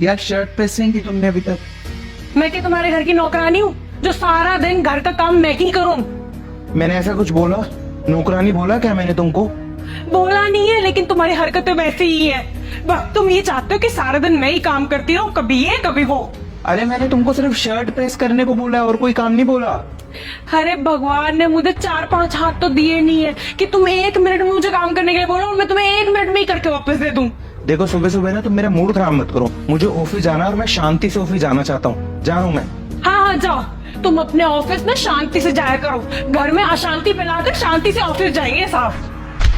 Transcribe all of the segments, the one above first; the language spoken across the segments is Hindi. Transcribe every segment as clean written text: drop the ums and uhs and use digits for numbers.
यार शर्ट प्रेस नहीं की तुमने अभी तक? मैं क्या तुम्हारे घर की नौकरानी हूँ जो सारा दिन घर का काम मैं ही करूँ? मैंने ऐसा कुछ बोला? नौकरानी बोला क्या मैंने तुमको? बोला नहीं है, लेकिन तुम्हारी हरकतें वैसे ही है। बस तुम ये चाहते हो कि सारा दिन मैं ही काम करती रहूं, कभी ये कभी वो। अरे मैंने तुमको सिर्फ शर्ट प्रेस करने को बोला है और कोई काम नहीं बोला। अरे भगवान ने मुझे 4-5 हाथ तो दिए नहीं है कि तुम 1 मिनट में मुझे काम करने के लिए बोलो और मैं तुम्हें 1 मिनट में ही करके वापस दे दूं। देखो सुबह सुबह ना तुम मेरा मूड खराब मत करो। मुझे ऑफिस जाना है और मैं शांति से ऑफिस जाना चाहता हूँ। जा रहा हूँ मैं। हाँ जाओ, तुम अपने ऑफिस में शांति से जाया करो। घर में अशांति फैलाकर शांति से ऑफिस जाएंगे साफ।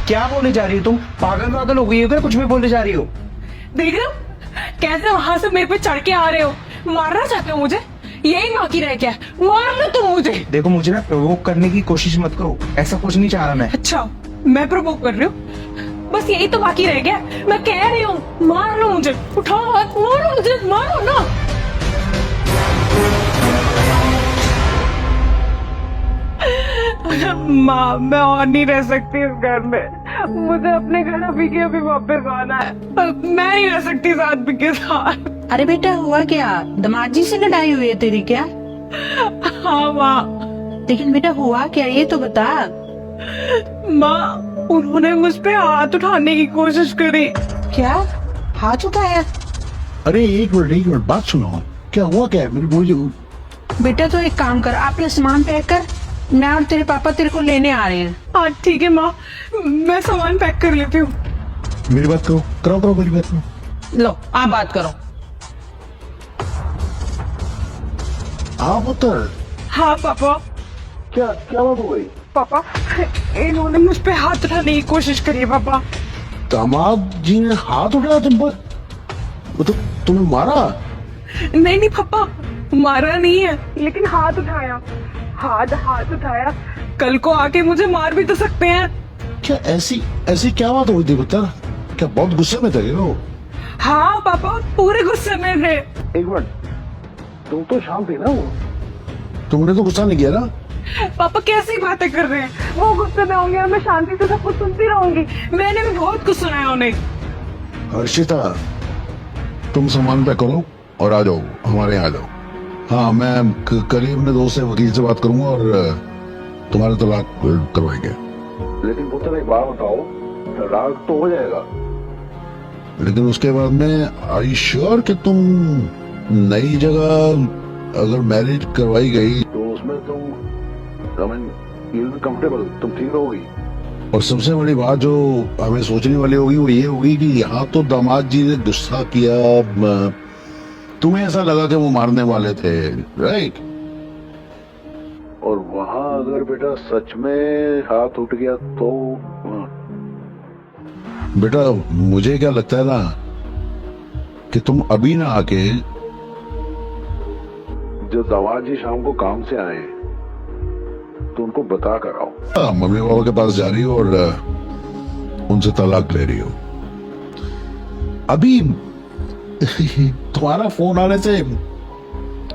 क्या बोले जा रही हो तुम? पागल हो गई हो क्या? कुछ भी बोले जा रही हो? देख रहे हो कैसे वहां से मेरे पे चढ़ के आ रहे हो? मारना चाहते हो मुझे? यही बाकी रह गया, मार लो तुम मुझे। देखो मुझे ना प्रोवोक करने की कोशिश मत करो, ऐसा कुछ नहीं चाह रहा मैं। अच्छा, मैं प्रवोक कर रही हूँ? बस यही तो बाकी रह गया। मैं कह रही हूँ मार लो मुझे, उठाओ हाथ, मारो मुझे, मारो ना। माँ, मैं और नहीं रह सकती इस घर में। मुझे अपने घर अभी के अभी वापस आना है। मैं नहीं रह सकती साथ के साथ। अरे बेटा हुआ क्या? दामाद जी से लड़ाई हुई है तेरी क्या? हाँ माँ। लेकिन बेटा हुआ क्या ये तो बता। माँ, उन्होंने मुझ पे हाथ उठाने की कोशिश करी। क्या हाथ उठाया? अरे एक मिनट बात सुनो। क्या हुआ क्या है मेरी मुझे? बेटा तो एक काम कर, अपना सामान पैक कर, मैं और तेरे पापा तेरे को लेने आ रहे हैं। हाँ ठीक है माँ, मैं सामान पैक कर लेती हूँ। मेरी बात करो मेरी बात करो। लो आप बात करो। हाँ पुत्र। हाँ पापा। क्या बात हो गई? पापा, इन्होंने मुझ पे हाथ उठाने की कोशिश करी है पापा। दामाद जी ने हाथ उठाया तुम पर? वो तो तुम्हें मारा? नहीं पापा, मारा नहीं है, लेकिन हाथ उठाया। हाथ उठाया। कल को आके मुझे मार भी तो सकते हैं। क्या ऐसी क्या बात हुई थी पुत्र? क्या बहुत गुस्से में थे हो? हाँ पापा, पूरे गुस्से में थे। एक मिनट, तुम तो शांत थी ना? तुमने तो गुस्सा नहीं किया ना? पापा कैसी बातें कर रहे हैं? वो गुस्से में होंगे और मैं शांति से सब कुछ सुनती रहूंगी। मैंने भी बहुत कुछ सुना है उन्हें। हर्षिता, तुम सामान पैक करो और आ जाओ, हमारे यहाँ आ जाओ। हाँ, मैं कल ही अपने दोस्त से वकील से बात करूंगा और तुम्हारा तलाक करवाएंगे। लेकिन पुत्र एक बात बताओ, तलाक तो हो जाएगा, लेकिन उसके बाद में आर यू श्योर कि तुम नई जगह अगर मैरिज करवाई गई तो उसमें तुम कंफर्टेबल, तुम ठीक रहोगी? और सबसे बड़ी बात जो हमें सोचने वाली होगी वो ये होगी कि यहाँ तो दामाद जी ने गुस्सा किया, तुम्हें ऐसा लगा कि वो मारने वाले थे, राइट? और वहां अगर बेटा सच में हाथ उठ गया तो बेटा मुझे क्या लगता है ना कि तुम अभी ना आके, जब दामाद जी शाम को काम से आए तो उनको बता कर आओ। मम्मी पापा के पास जा रही हो और उनसे तलाक ले रही हो। अभी तुम्हारा फोन आने से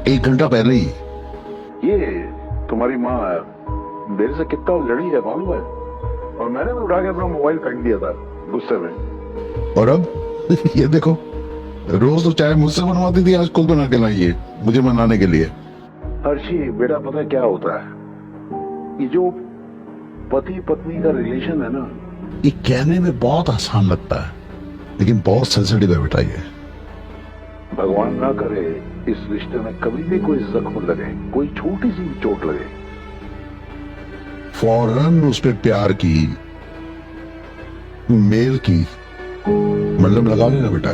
1 घंटा पहले ही ये तुम्हारी माँ मेरे से कितना लड़ी है मालूम है? और मैंने भी उठा के अपना मोबाइल फेंक दिया था गुस्से में। और अब ये देखो, रोज तो चाय मुझसे बनवाती थी, आज खुद बना के लाई है मुझे मनाने के लिए। हर्षी बेटा, पता है क्या होता है? ये जो पति पत्नी का रिलेशन है ना, ये कहने में बहुत आसान लगता है लेकिन बहुत सेंसिटिव है बेटा ये। भगवान ना करे इस रिश्ते में कभी भी कोई जख्म लगे, कोई छोटी सी चोट लगे, फौरन उस पर प्यार की, मेल की मतलब लगा लेना बेटा।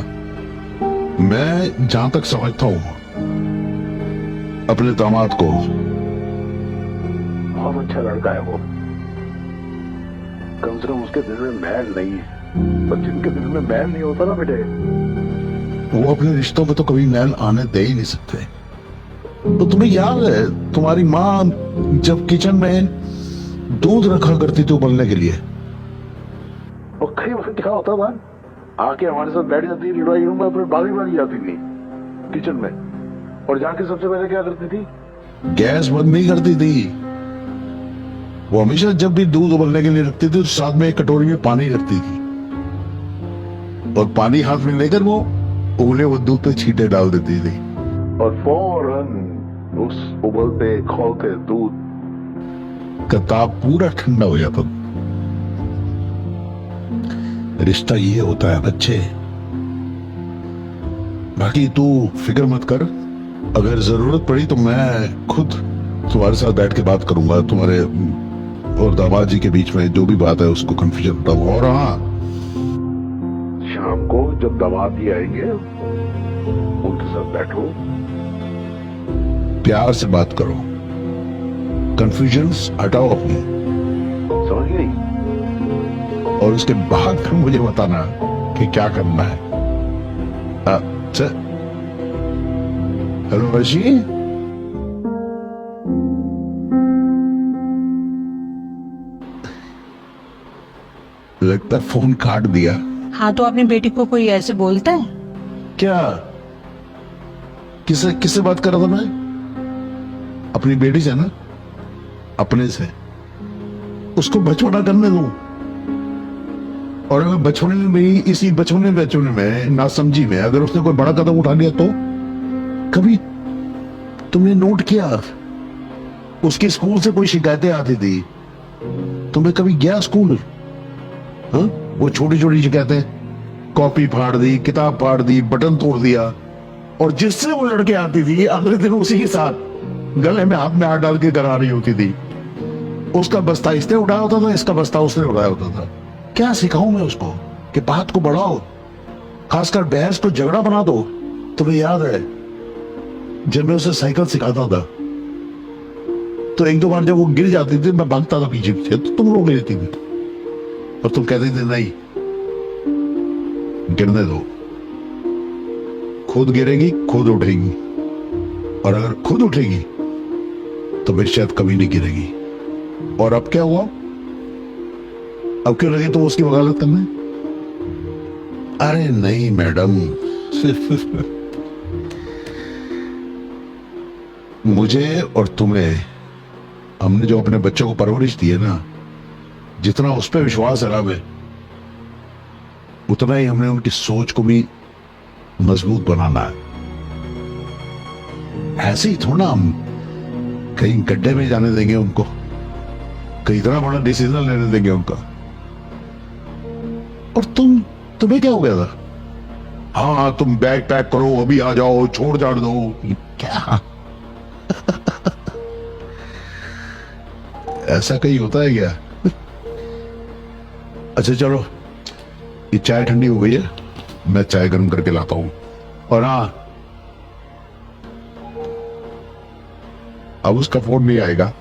मैं जहां तक समझता हूं अपने दामाद को, बहुत अच्छा लड़का है वो। कम से कम उसके दिल में मैल नहीं है, और जिनके दिल में मैल नहीं होता ना बेटे, वो अपने रिश्तों में तो कभी मैल आने दे ही नहीं सकते। तो तुम्हें याद है तुम्हारी माँ जब किचन में दूध रखा करती थी उबलने के लिए, और कई बार क्या होता था, आके हमारे साथ बैठ जाती, लड़ाई रूम में भागी जाती थी किचन में, और जाके सबसे पहले क्या करती थी? गैस बंद नहीं करती थी। वो हमेशा जब भी दूध उबलने के लिए रखती थी तो साथ में एक कटोरी में पानी रखती थी, और पानी हाथ में लेकर वो उबले वो दूध पे छींटे डाल देती थी और फौरन उस उबलते खौलते दूध का ताप पूरा ठंडा हो जाता। रिश्ता ये होता है बच्चे। बाकी तू फिक्र मत कर, अगर जरूरत पड़ी तो मैं खुद तुम्हारे साथ बैठ के बात करूंगा। तुम्हारे और दामाद जी के बीच में जो भी बात है उसको कंफ्यूजन बताऊंगा। और हाँ, शाम को जब दामाद जी आएंगे उनके साथ बैठो, प्यार से बात करो, कंफ्यूजन्स हटाओ अपनी, समझ गई? और उसके बाद फिर मुझे बताना कि क्या करना है। हेलो अर्शी, लगता है फोन काट दिया। हाँ, तो अपनी बेटी को कोई ऐसे बोलता है? क्या? किससे किससे बात कर रहा था मैं? अपनी बेटी से ना, अपने से। उसको बचपना करने दो। और अगर बचपने में भी इसी बचपने में ना समझी में अगर उसने कोई बड़ा कदम उठा लिया तो? कभी तुमने नोट किया उसके स्कूल से कोई शिकायतें आती थी? तुम्हें कभी गया स्कूल? हाँ, वो छोटी छोटी शिकायतें, कॉपी फाड़ दी, किताब फाड़ दी, बटन तोड़ दिया, और जिससे वो लड़के आती थी अगले दिन उसी के साथ गले में हाथ डाल के करा रही होती थी। उसका बस्ता इसने उठाया होता था, इसका बस्ता उसने उठाया होता था। क्या सिखाऊं मैं उसको कि बात को बढ़ाओ, खासकर बहस को झगड़ा बना दो। तुम्हें याद है जब मैं उसे साइकिल सिखाता था तो एक दो बार जब वो गिर जाती थी मैं भागता था पीछे पीछे, तो तुम रोक लेती थी और तुम कहते थे नहीं, गिरने दो, खुद गिरेगी खुद उठेगी, और अगर खुद उठेगी तो फिर शायद कभी नहीं गिरेगी। और अब क्या हुआ? अब क्यों लगे तो उसकी वकालत करने? अरे नहीं मैडम, मुझे और तुम्हें, हमने जो अपने बच्चों को परवरिश दी है ना, जितना उस पर विश्वास है हमें, उतना ही हमने उनकी सोच को भी मजबूत बनाना है। ऐसे ही थोड़ा हम कहीं गड्ढे में जाने देंगे उनको, कहीं इतना बड़ा डिसीजन लेने देंगे उनका। और तुम्हें क्या हो गया था? हाँ, तुम बैग पैक करो, अभी आ जाओ, छोड़ जाड़ दो, क्या? ऐसा कहीं होता है क्या? अच्छा चलो, ये चाय ठंडी हो गई है, मैं चाय गर्म करके लाता हूं। और हाँ, अब उसका फोन नहीं आएगा।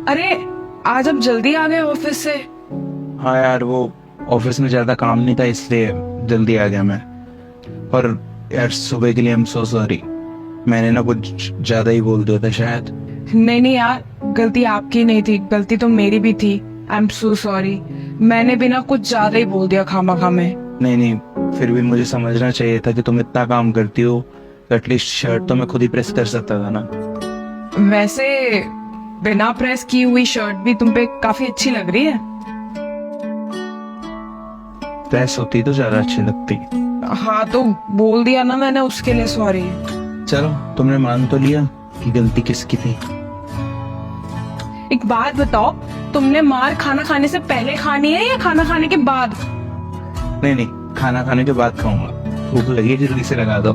अरे आज आप जल्दी आ गए ऑफिस से? हाँ यार, वो ऑफिस में ज्यादा काम नहीं था इसलिए जल्दी आ गया मैं। और यार सुबह के लिए आई एम सो सॉरी, मैंने ना कुछ ज्यादा ही बोल दिया था शायद। नहीं नहीं यार, गलती आपकी नहीं थी, गलती तो मेरी भी थी। आई एम सो सॉरी, मैंने भी ना कुछ ज्यादा ही बोल दिया खामखा में। नहीं, फिर भी मुझे समझना चाहिए था कि तुम इतना काम करती हो, एटलीस्ट शर्ट तो मैं खुद ही प्रेस कर सकता था ना। वैसे बिना प्रेस की हुई शर्ट भी तुम पे काफी अच्छी लग रही है। प्रेस होती तो ज्यादा अच्छी लगती। हाँ तो बोल दिया ना मैंने, उसके लिए सॉरी। चलो, तुमने मान तो लिया कि गलती किसकी थी। एक बात बताओ, तुमने मार खाना खाने से पहले खानी है या खाना खाने के बाद? नहीं, खाना खाने के बाद खाऊंगा, भूख लगी है, जल्दी से लगा दो।